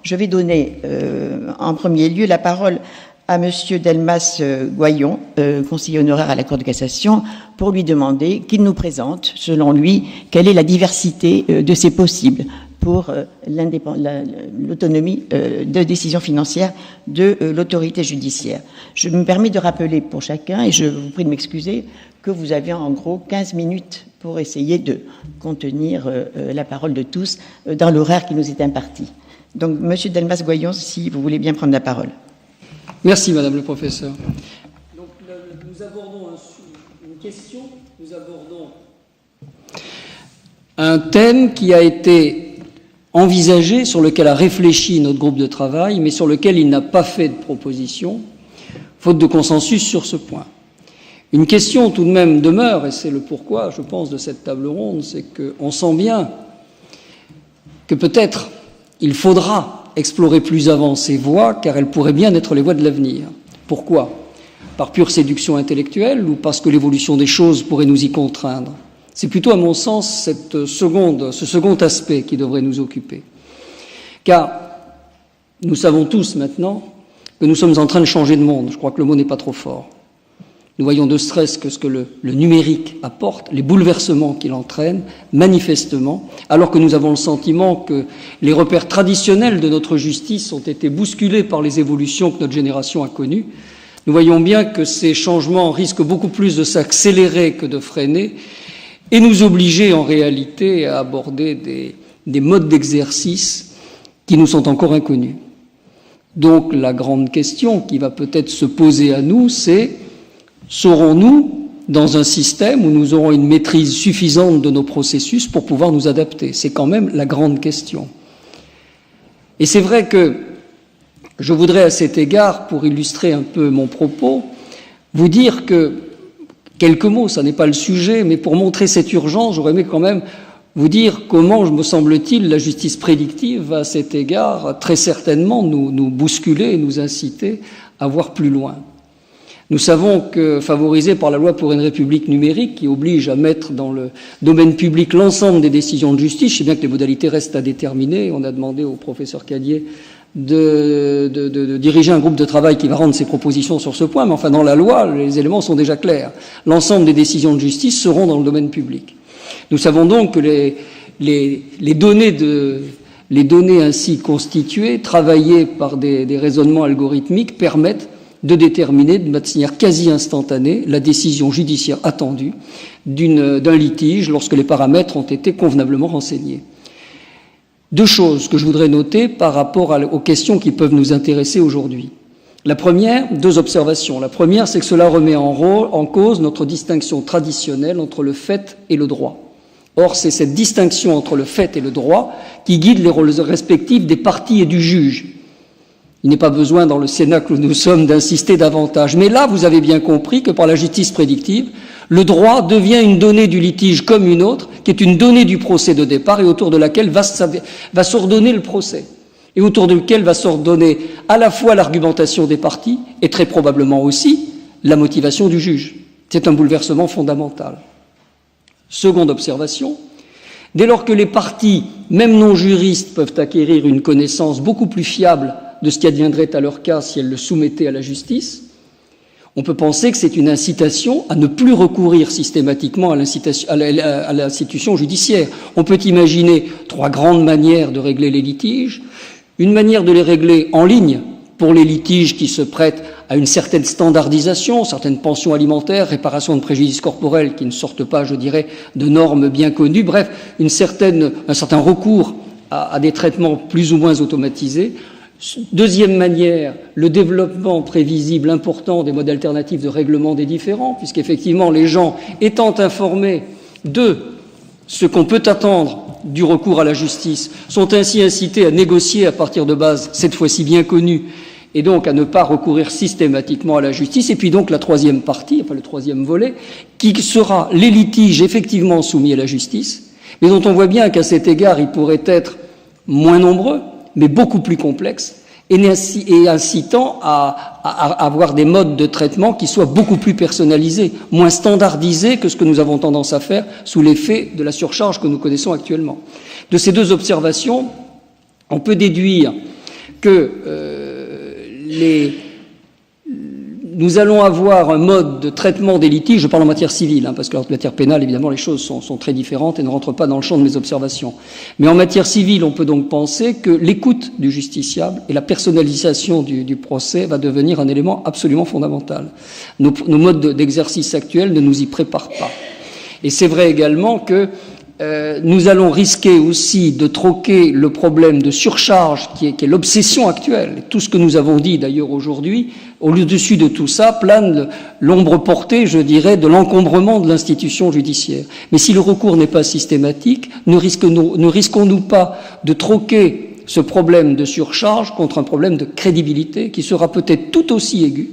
Je vais donner en premier lieu la parole à Monsieur Delmas Goyon, conseiller honoraire à la Cour de cassation, pour lui demander qu'il nous présente, selon lui, quelle est la diversité de ces possibles pour l'autonomie de décision financière de l'autorité judiciaire. Je me permets de rappeler pour chacun, et je vous prie de m'excuser, que vous avez en gros 15 minutes pour essayer de contenir la parole de tous dans l'horaire qui nous est imparti. Donc, Monsieur Delmas Goyon, si vous voulez bien prendre la parole. Merci, Madame le professeur. Donc, nous abordons une question, nous abordons un thème qui a été envisagé, sur lequel a réfléchi notre groupe de travail, mais sur lequel il n'a pas fait de proposition, faute de consensus sur ce point. Une question tout de même demeure, et c'est le pourquoi, je pense, de cette table ronde, c'est qu'on sent bien que peut-être il faudra explorer plus avant ces voies, car elles pourraient bien être les voies de l'avenir. Pourquoi ? Par pure séduction intellectuelle ou parce que l'évolution des choses pourrait nous y contraindre ? C'est plutôt, à mon sens, ce second aspect qui devrait nous occuper. Car nous savons tous maintenant que nous sommes en train de changer de monde. Je crois que le mot n'est pas trop fort. Nous voyons de stress que ce que le numérique apporte, les bouleversements qu'il entraîne, manifestement, alors que nous avons le sentiment que les repères traditionnels de notre justice ont été bousculés par les évolutions que notre génération a connues. Nous voyons bien que ces changements risquent beaucoup plus de s'accélérer que de freiner, et nous obliger en réalité à aborder des modes d'exercice qui nous sont encore inconnus. Donc la grande question qui va peut-être se poser à nous, c'est: serons-nous dans un système où nous aurons une maîtrise suffisante de nos processus pour pouvoir nous adapter ? C'est quand même la grande question. Et c'est vrai que je voudrais à cet égard, pour illustrer un peu mon propos, vous dire que quelques mots, ça n'est pas le sujet, mais pour montrer cette urgence, j'aurais aimé quand même vous dire comment, me semble-t-il, la justice prédictive va à cet égard très certainement nous bousculer et nous inciter à voir plus loin. Nous savons que, favorisé par la loi pour une république numérique, qui oblige à mettre dans le domaine public l'ensemble des décisions de justice, je sais bien que les modalités restent à déterminer, on a demandé au professeur Cadier de diriger un groupe de travail qui va rendre ses propositions sur ce point, mais enfin dans la loi, les éléments sont déjà clairs. L'ensemble des décisions de justice seront dans le domaine public. Nous savons donc que les données ainsi constituées, travaillées par des raisonnements algorithmiques, permettent de déterminer de manière quasi instantanée la décision judiciaire attendue d'un litige lorsque les paramètres ont été convenablement renseignés. Deux choses que je voudrais noter par rapport aux questions qui peuvent nous intéresser aujourd'hui. La première, deux observations. La première, c'est que cela remet en cause notre distinction traditionnelle entre le fait et le droit. Or, c'est cette distinction entre le fait et le droit qui guide les rôles respectifs des parties et du juge. Il n'est pas besoin, dans le Sénat que nous sommes, d'insister davantage. Mais là, vous avez bien compris que par la justice prédictive, le droit devient une donnée du litige comme une autre, qui est une donnée du procès de départ et autour de laquelle va s'ordonner le procès, et autour de laquelle va s'ordonner à la fois l'argumentation des parties et très probablement aussi la motivation du juge. C'est un bouleversement fondamental. Seconde observation, dès lors que les parties, même non juristes, peuvent acquérir une connaissance beaucoup plus fiable de ce qui adviendrait à leur cas si elles le soumettaient à la justice, on peut penser que c'est une incitation à ne plus recourir systématiquement à l'institution judiciaire. On peut imaginer trois grandes manières de régler les litiges. Une manière de les régler en ligne, pour les litiges qui se prêtent à une certaine standardisation, certaines pensions alimentaires, réparation de préjudices corporels qui ne sortent pas, je dirais, de normes bien connues, bref, un certain recours à des traitements plus ou moins automatisés. Deuxième manière, le développement prévisible important des modes alternatifs de règlement des différends, puisqu'effectivement les gens étant informés de ce qu'on peut attendre du recours à la justice sont ainsi incités à négocier à partir de bases cette fois-ci bien connues et donc à ne pas recourir systématiquement à la justice. Et puis donc la troisième partie, enfin le troisième volet, qui sera les litiges effectivement soumis à la justice, mais dont on voit bien qu'à cet égard ils pourraient être moins nombreux, mais beaucoup plus complexes, et incitant à avoir des modes de traitement qui soient beaucoup plus personnalisés, moins standardisés que ce que nous avons tendance à faire sous l'effet de la surcharge que nous connaissons actuellement. De ces deux observations, on peut déduire que nous allons avoir un mode de traitement des litiges, je parle en matière civile, parce que en matière pénale, évidemment, les choses sont très différentes et ne rentrent pas dans le champ de mes observations. Mais en matière civile, on peut donc penser que l'écoute du justiciable et la personnalisation du procès va devenir un élément absolument fondamental. Nos modes d'exercice actuels ne nous y préparent pas. Et c'est vrai également que nous allons risquer aussi de troquer le problème de surcharge qui est l'obsession actuelle. Tout ce que nous avons dit d'ailleurs aujourd'hui, au-dessus de tout ça, plane l'ombre portée, je dirais, de l'encombrement de l'institution judiciaire. Mais si le recours n'est pas systématique, ne risquons-nous pas de troquer ce problème de surcharge contre un problème de crédibilité qui sera peut-être tout aussi aigu?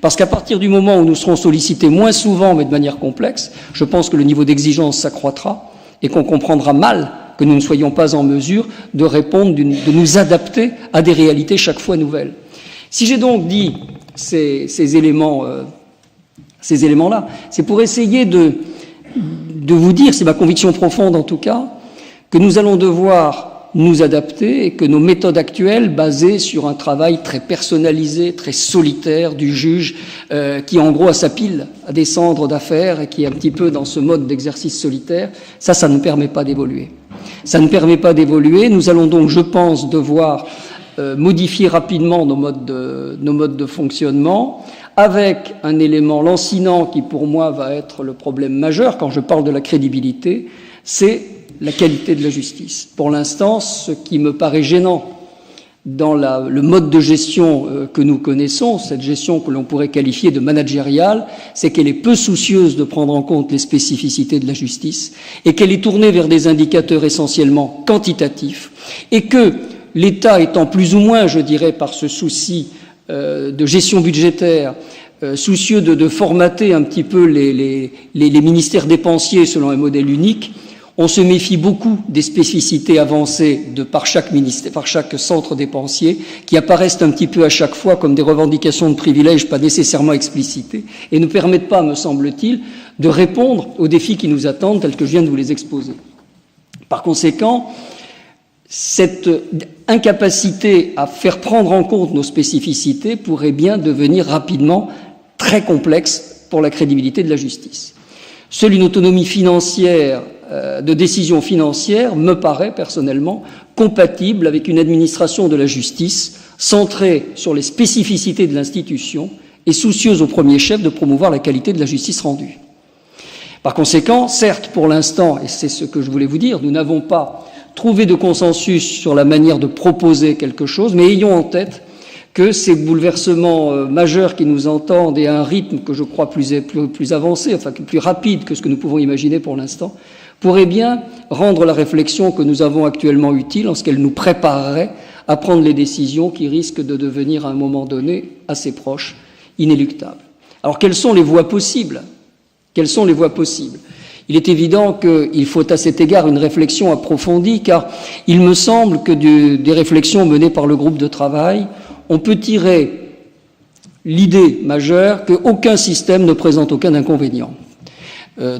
Parce qu'à partir du moment où nous serons sollicités moins souvent mais de manière complexe, je pense que le niveau d'exigence s'accroîtra et qu'on comprendra mal que nous ne soyons pas en mesure de répondre, de nous adapter à des réalités chaque fois nouvelles. Si j'ai donc dit ces éléments-là, c'est pour essayer de vous dire, c'est ma conviction profonde en tout cas, que nous allons devoir nous adapter et que nos méthodes actuelles, basées sur un travail très personnalisé, très solitaire du juge, qui en gros a sa pile à descendre d'affaires et qui est un petit peu dans ce mode d'exercice solitaire, ça ne permet pas d'évoluer. Ça ne permet pas d'évoluer. Nous allons donc, je pense, devoir modifier rapidement nos modes de fonctionnement, avec un élément lancinant qui pour moi va être le problème majeur quand je parle de la crédibilité, c'est la qualité de la justice. Pour l'instant, ce qui me paraît gênant dans le mode de gestion que nous connaissons, cette gestion que l'on pourrait qualifier de managériale, c'est qu'elle est peu soucieuse de prendre en compte les spécificités de la justice et qu'elle est tournée vers des indicateurs essentiellement quantitatifs et que l'État étant plus ou moins, je dirais, par ce souci de gestion budgétaire, soucieux de formater un petit peu les ministères dépensiers selon un modèle unique, on se méfie beaucoup des spécificités avancées par chaque ministère, par chaque centre dépensier, qui apparaissent un petit peu à chaque fois comme des revendications de privilèges pas nécessairement explicitées et ne permettent pas, me semble-t-il, de répondre aux défis qui nous attendent tels que je viens de vous les exposer. Par conséquent, cette incapacité à faire prendre en compte nos spécificités pourrait bien devenir rapidement très complexe pour la crédibilité de la justice. Seule une autonomie financière de décision financière me paraît personnellement compatible avec une administration de la justice centrée sur les spécificités de l'institution et soucieuse au premier chef de promouvoir la qualité de la justice rendue. Par conséquent, certes, pour l'instant, et c'est ce que je voulais vous dire, nous n'avons pas trouvé de consensus sur la manière de proposer quelque chose, mais ayons en tête que ces bouleversements majeurs qui nous entendent et à un rythme que je crois plus avancé, enfin plus rapide que ce que nous pouvons imaginer pour l'instant, pourrait bien rendre la réflexion que nous avons actuellement utile en ce qu'elle nous préparerait à prendre les décisions qui risquent de devenir à un moment donné assez proches, inéluctables. Alors quelles sont les voies possibles ? Quelles sont les voies possibles ? Il est évident qu'il faut à cet égard une réflexion approfondie, car il me semble que des réflexions menées par le groupe de travail, on peut tirer l'idée majeure qu'aucun système ne présente aucun inconvénient.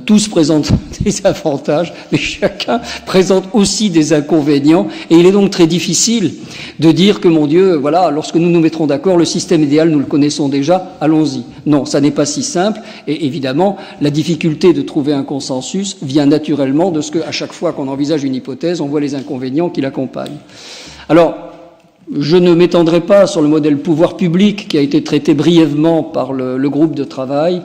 Tous présentent des avantages, mais chacun présente aussi des inconvénients, et il est donc très difficile de dire que, mon Dieu, voilà, lorsque nous nous mettrons d'accord, le système idéal, nous le connaissons déjà, allons-y. Non, ça n'est pas si simple, et évidemment, la difficulté de trouver un consensus vient naturellement de ce qu'à chaque fois qu'on envisage une hypothèse, on voit les inconvénients qui l'accompagnent. Alors, je ne m'étendrai pas sur le modèle pouvoir public qui a été traité brièvement par le groupe de travail.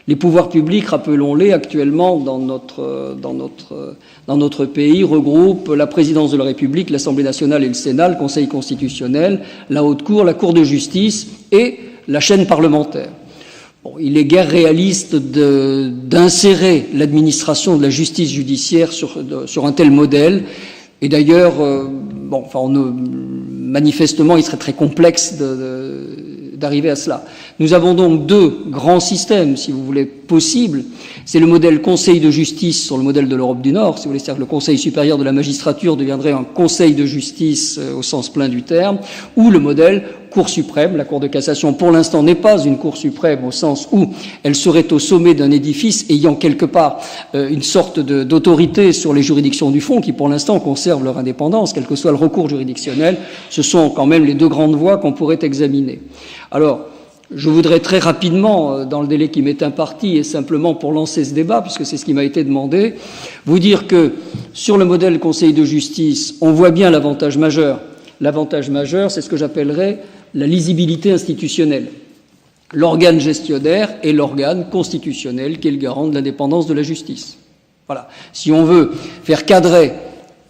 Les pouvoirs publics, rappelons-les, actuellement dans notre pays, regroupent la présidence de la République, l'Assemblée nationale et le Sénat, le Conseil constitutionnel, la Haute Cour, la Cour de justice et la chaîne parlementaire. Bon, il est guère réaliste d'insérer l'administration de la justice judiciaire sur un tel modèle. Et d'ailleurs, manifestement, il serait très complexe d'arriver à cela. Nous avons donc deux grands systèmes, si vous voulez, possibles. C'est le modèle Conseil de justice sur le modèle de l'Europe du Nord, si vous voulez, c'est-à-dire que le Conseil supérieur de la magistrature deviendrait un Conseil de justice au sens plein du terme, ou le modèle Cour suprême. La Cour de cassation, pour l'instant, n'est pas une Cour suprême au sens où elle serait au sommet d'un édifice ayant quelque part une sorte d'autorité sur les juridictions du fond qui, pour l'instant, conservent leur indépendance, quel que soit le recours juridictionnel. Ce sont quand même les deux grandes voies qu'on pourrait examiner. Alors, je voudrais très rapidement, dans le délai qui m'est imparti, et simplement pour lancer ce débat, puisque c'est ce qui m'a été demandé, vous dire que sur le modèle Conseil de justice, on voit bien l'avantage majeur. L'avantage majeur, c'est ce que j'appellerais la lisibilité institutionnelle. L'organe gestionnaire est l'organe constitutionnel qui est le garant de l'indépendance de la justice. Voilà. Si on veut faire cadrer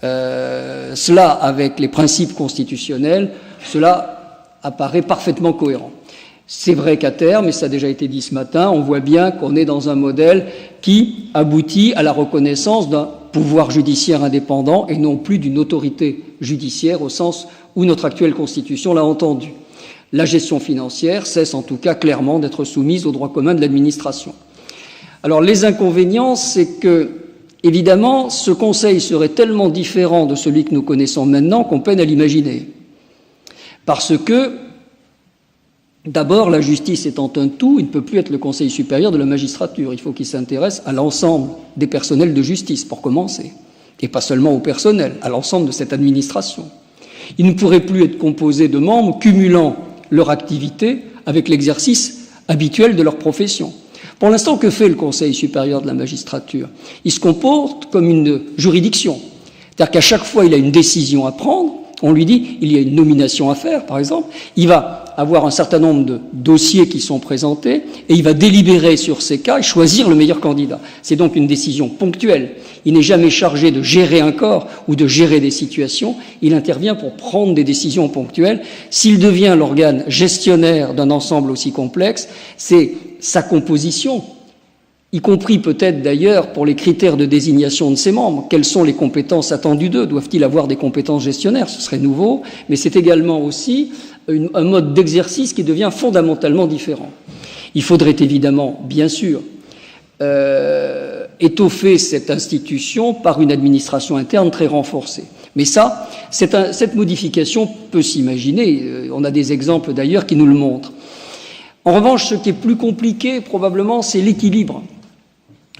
cela avec les principes constitutionnels, cela apparaît parfaitement cohérent. C'est vrai qu'à terme, et ça a déjà été dit ce matin, on voit bien qu'on est dans un modèle qui aboutit à la reconnaissance d'un pouvoir judiciaire indépendant et non plus d'une autorité judiciaire au sens où notre actuelle Constitution l'a entendu. La gestion financière cesse en tout cas clairement d'être soumise au droit commun de l'administration. Alors les inconvénients, c'est que, évidemment, ce Conseil serait tellement différent de celui que nous connaissons maintenant qu'on peine à l'imaginer. Parce que, d'abord, la justice étant un tout, il ne peut plus être le Conseil supérieur de la magistrature. Il faut qu'il s'intéresse à l'ensemble des personnels de justice, pour commencer. Et pas seulement au personnel, à l'ensemble de cette administration. Il ne pourrait plus être composé de membres cumulant leur activité avec l'exercice habituel de leur profession. Pour l'instant, que fait le Conseil supérieur de la magistrature? Il se comporte comme une juridiction. C'est-à-dire qu'à chaque fois, il a une décision à prendre. On lui dit, il y a une nomination à faire, par exemple. Il va avoir un certain nombre de dossiers qui sont présentés et il va délibérer sur ces cas et choisir le meilleur candidat. C'est donc une décision ponctuelle. Il n'est jamais chargé de gérer un corps ou de gérer des situations. Il intervient pour prendre des décisions ponctuelles. S'il devient l'organe gestionnaire d'un ensemble aussi complexe, c'est sa composition, y compris peut-être d'ailleurs pour les critères de désignation de ses membres. Quelles sont les compétences attendues d'eux? Doivent-ils avoir des compétences gestionnaires? Ce serait nouveau, mais c'est également aussi un mode d'exercice qui devient fondamentalement différent. Il faudrait évidemment, bien sûr, étoffer cette institution par une administration interne très renforcée. Mais ça, cette modification peut s'imaginer. On a des exemples d'ailleurs qui nous le montrent. En revanche, ce qui est plus compliqué, probablement, c'est l'équilibre.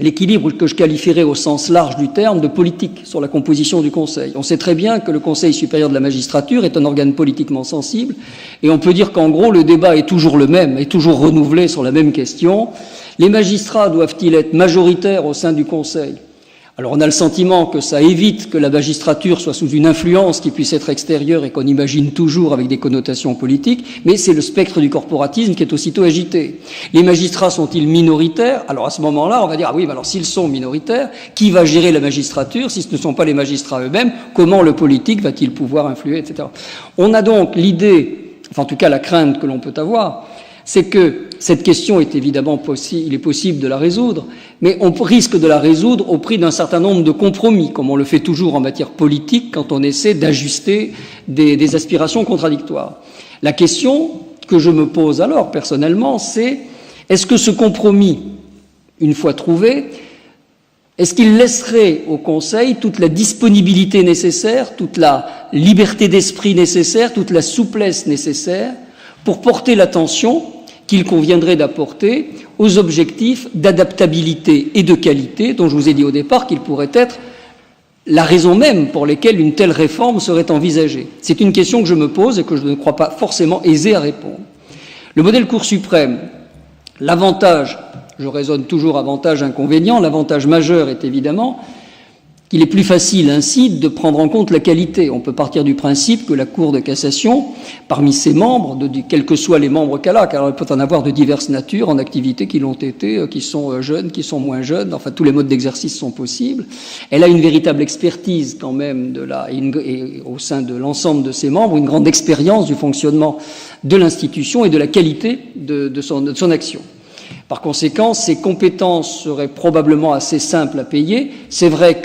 L'équilibre que je qualifierais au sens large du terme de politique sur la composition du Conseil. On sait très bien que le Conseil supérieur de la magistrature est un organe politiquement sensible et on peut dire qu'en gros le débat est toujours le même, est toujours renouvelé sur la même question. Les magistrats doivent-ils être majoritaires au sein du Conseil? Alors on a le sentiment que ça évite que la magistrature soit sous une influence qui puisse être extérieure et qu'on imagine toujours avec des connotations politiques, mais c'est le spectre du corporatisme qui est aussitôt agité. Les magistrats sont-ils minoritaires? Alors à ce moment-là, on va dire, ah oui, mais alors s'ils sont minoritaires, qui va gérer la magistrature? Si ce ne sont pas les magistrats eux-mêmes, comment le politique va-t-il pouvoir influer, etc. On a donc l'idée, enfin en tout cas la crainte que l'on peut avoir, c'est que cette question est évidemment possible, il est possible de la résoudre, mais on risque de la résoudre au prix d'un certain nombre de compromis, comme on le fait toujours en matière politique quand on essaie d'ajuster des aspirations contradictoires. La question que je me pose alors, personnellement, c'est est-ce que ce compromis, une fois trouvé, est-ce qu'il laisserait au Conseil toute la disponibilité nécessaire, toute la liberté d'esprit nécessaire, toute la souplesse nécessaire pour porter l'attention qu'il conviendrait d'apporter aux objectifs d'adaptabilité et de qualité dont je vous ai dit au départ qu'ils pourraient être la raison même pour laquelle une telle réforme serait envisagée. C'est une question que je me pose et que je ne crois pas forcément aisée à répondre. Le modèle Cour suprême, l'avantage, je raisonne toujours avantage-inconvénient, l'avantage majeur est évidemment qu'il est plus facile ainsi de prendre en compte la qualité. On peut partir du principe que la Cour de cassation, parmi ses membres, quels que soient les membres qu'elle a, car elle peut en avoir de diverses natures en activités qui l'ont été, qui sont jeunes, qui sont moins jeunes, enfin tous les modes d'exercice sont possibles. Elle a une véritable expertise quand même et au sein de l'ensemble de ses membres, une grande expérience du fonctionnement de l'institution et de la qualité de son action. Par conséquent, ces compétences seraient probablement assez simples à payer. C'est vrai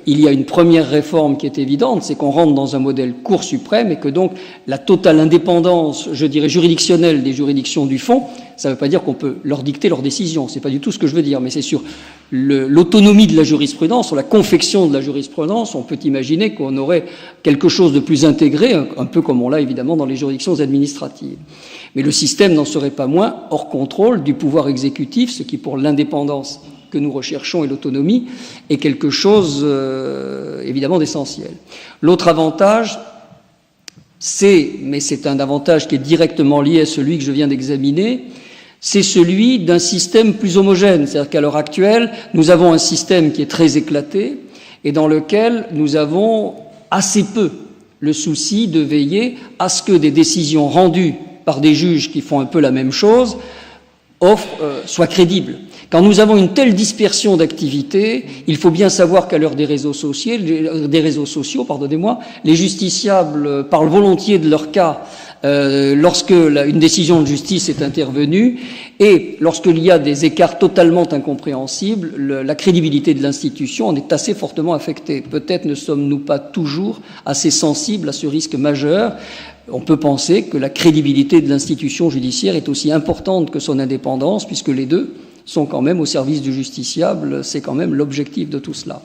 il y a une première réforme qui est évidente, c'est qu'on rentre dans un modèle Cour suprême et que donc la totale indépendance, je dirais, juridictionnelle des juridictions du fond, ça ne veut pas dire qu'on peut leur dicter leurs décisions, c'est pas du tout ce que je veux dire, mais c'est sur l'autonomie de la jurisprudence, sur la confection de la jurisprudence, on peut imaginer qu'on aurait quelque chose de plus intégré, un peu comme on l'a évidemment dans les juridictions administratives. Mais le système n'en serait pas moins hors contrôle du pouvoir exécutif, ce qui pour l'indépendance que nous recherchons et l'autonomie est quelque chose évidemment d'essentiel. L'autre avantage, mais c'est un avantage qui est directement lié à celui que je viens d'examiner, c'est celui d'un système plus homogène. C'est-à-dire qu'à l'heure actuelle, nous avons un système qui est très éclaté et dans lequel nous avons assez peu le souci de veiller à ce que des décisions rendues par des juges qui font un peu la même chose soient crédibles. Quand nous avons une telle dispersion d'activités, il faut bien savoir qu'à l'heure des réseaux sociaux, les justiciables parlent volontiers de leur cas lorsque une décision de justice est intervenue et lorsqu'il y a des écarts totalement incompréhensibles, la crédibilité de l'institution en est assez fortement affectée. Peut-être ne sommes-nous pas toujours assez sensibles à ce risque majeur. On peut penser que la crédibilité de l'institution judiciaire est aussi importante que son indépendance, puisque les deux sont quand même au service du justiciable, c'est quand même l'objectif de tout cela.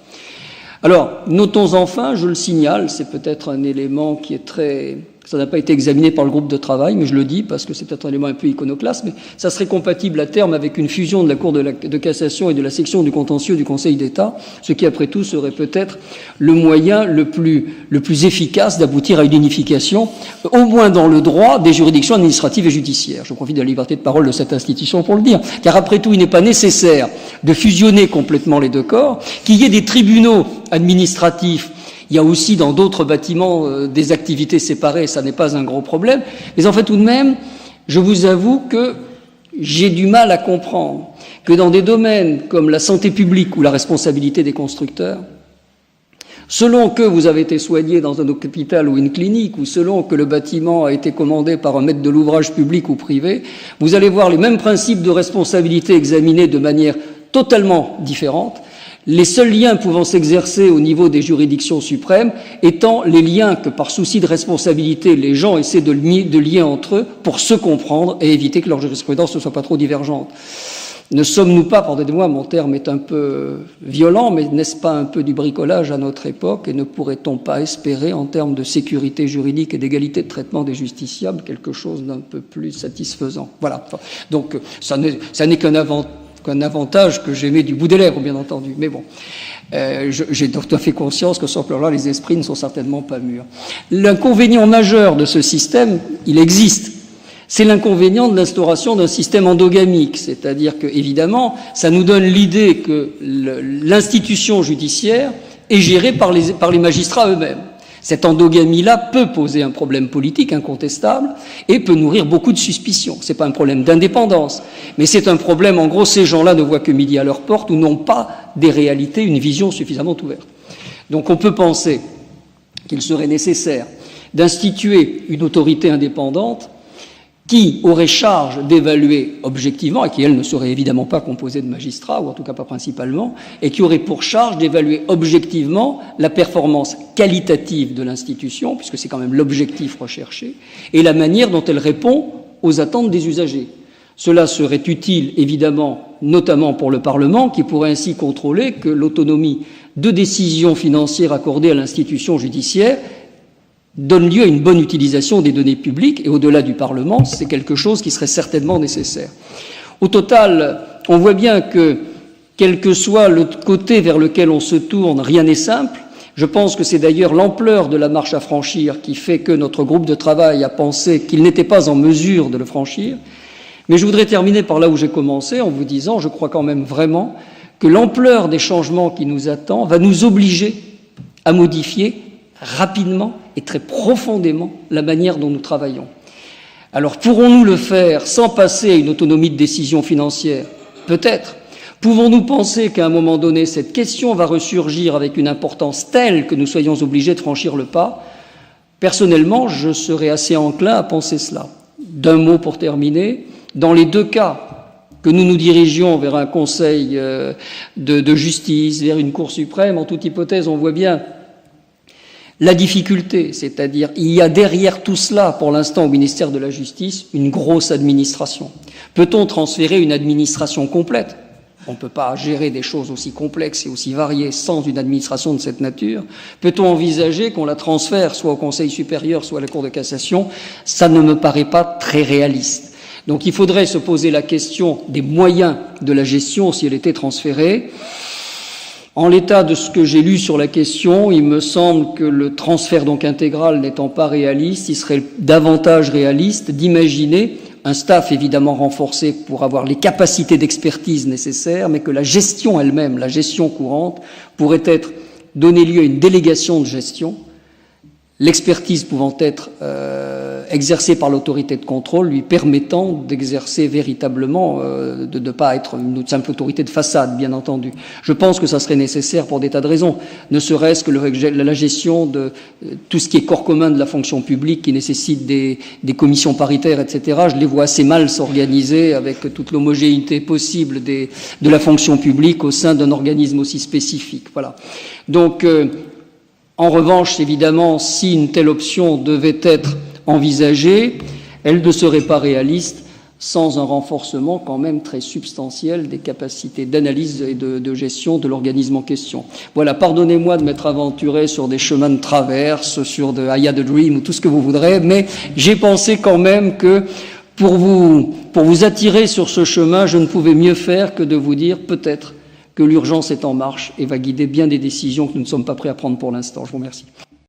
Alors, notons enfin, je le signale, c'est peut-être un élément qui est très... Ça n'a pas été examiné par le groupe de travail, mais je le dis parce que c'est peut-être un élément un peu iconoclaste, mais ça serait compatible à terme avec une fusion de la Cour de cassation et de la section du contentieux du Conseil d'État, ce qui après tout serait peut-être le moyen le plus efficace d'aboutir à une unification, au moins dans le droit, des juridictions administratives et judiciaires. Je profite de la liberté de parole de cette institution pour le dire, car après tout, il n'est pas nécessaire de fusionner complètement les deux corps, qu'il y ait des tribunaux administratifs. Il y a aussi dans d'autres bâtiments des activités séparées, ça n'est pas un gros problème. Mais en fait, tout de même, je vous avoue que j'ai du mal à comprendre que dans des domaines comme la santé publique ou la responsabilité des constructeurs, selon que vous avez été soigné dans un hôpital ou une clinique, ou selon que le bâtiment a été commandé par un maître de l'ouvrage public ou privé, vous allez voir les mêmes principes de responsabilité examinés de manière totalement différente, les seuls liens pouvant s'exercer au niveau des juridictions suprêmes étant les liens que, par souci de responsabilité, les gens essaient de lier entre eux pour se comprendre et éviter que leur jurisprudence ne soit pas trop divergente. Ne sommes-nous pas, pardonnez-moi, mon terme est un peu violent, mais n'est-ce pas un peu du bricolage à notre époque, et ne pourrait-on pas espérer, en termes de sécurité juridique et d'égalité de traitement des justiciables, quelque chose d'un peu plus satisfaisant? Voilà. Donc, ça n'est qu'un avantage que j'aimais du bout des lèvres, bien entendu. Mais bon, j'ai tout à fait conscience que sur ce plan-là, les esprits ne sont certainement pas mûrs. L'inconvénient majeur de ce système, il existe. C'est l'inconvénient de l'instauration d'un système endogamique, c'est-à-dire que, évidemment, ça nous donne l'idée que l'institution judiciaire est gérée par les magistrats eux-mêmes. Cette endogamie-là peut poser un problème politique incontestable et peut nourrir beaucoup de suspicions. C'est pas un problème d'indépendance, mais c'est un problème, en gros, ces gens-là ne voient que midi à leur porte ou n'ont pas des réalités, une vision suffisamment ouverte. Donc on peut penser qu'il serait nécessaire d'instituer une autorité indépendante qui aurait charge d'évaluer objectivement, et qui, elle, ne serait évidemment pas composée de magistrats, ou en tout cas pas principalement, et qui aurait pour charge d'évaluer objectivement la performance qualitative de l'institution, puisque c'est quand même l'objectif recherché, et la manière dont elle répond aux attentes des usagers. Cela serait utile, évidemment, notamment pour le Parlement, qui pourrait ainsi contrôler que l'autonomie de décision financière accordée à l'institution judiciaire donne lieu à une bonne utilisation des données publiques, et au-delà du Parlement, c'est quelque chose qui serait certainement nécessaire. Au total, on voit bien que, quel que soit le côté vers lequel on se tourne, rien n'est simple. Je pense que c'est d'ailleurs l'ampleur de la marche à franchir qui fait que notre groupe de travail a pensé qu'il n'était pas en mesure de le franchir. Mais je voudrais terminer par là où j'ai commencé, en vous disant, je crois quand même vraiment que l'ampleur des changements qui nous attend va nous obliger à modifier rapidement et très profondément la manière dont nous travaillons. Alors, pourrons-nous le faire sans passer à une autonomie de décision financière? Peut-être. Pouvons-nous penser qu'à un moment donné, cette question va ressurgir avec une importance telle que nous soyons obligés de franchir le pas? Personnellement, je serais assez enclin à penser cela. D'un mot pour terminer, dans les deux cas, que nous nous dirigions vers un conseil de justice, vers une Cour suprême. En toute hypothèse, on voit bien la difficulté, c'est-à-dire il y a derrière tout cela, pour l'instant au ministère de la Justice, une grosse administration. Peut-on transférer une administration complète ? On ne peut pas gérer des choses aussi complexes et aussi variées sans une administration de cette nature. Peut-on envisager qu'on la transfère soit au Conseil supérieur, soit à la Cour de cassation ? Ça ne me paraît pas très réaliste. Donc il faudrait se poser la question des moyens de la gestion si elle était transférée. En l'état de ce que j'ai lu sur la question, il me semble que le transfert donc intégral n'étant pas réaliste, il serait davantage réaliste d'imaginer un staff évidemment renforcé pour avoir les capacités d'expertise nécessaires, mais que la gestion elle-même, la gestion courante, pourrait donner lieu à une délégation de gestion, l'expertise pouvant être exercée par l'autorité de contrôle, lui permettant d'exercer véritablement, de ne pas être une simple autorité de façade, bien entendu. Je pense que ça serait nécessaire pour des tas de raisons, ne serait-ce que la gestion de tout ce qui est corps commun de la fonction publique, qui nécessite des commissions paritaires, etc. Je les vois assez mal s'organiser avec toute l'homogénéité possible de la fonction publique au sein d'un organisme aussi spécifique. Voilà. Donc, en revanche, évidemment, si une telle option devait être envisagée, elle ne serait pas réaliste sans un renforcement quand même très substantiel des capacités d'analyse et de gestion de l'organisme en question. Voilà, pardonnez-moi de m'être aventuré sur des chemins de traverse, sur de I Had a Dream ou tout ce que vous voudrez, mais j'ai pensé quand même que pour vous attirer sur ce chemin, je ne pouvais mieux faire que de vous dire peut-être que l'urgence est en marche et va guider bien des décisions que nous ne sommes pas prêts à prendre pour l'instant. Je vous remercie.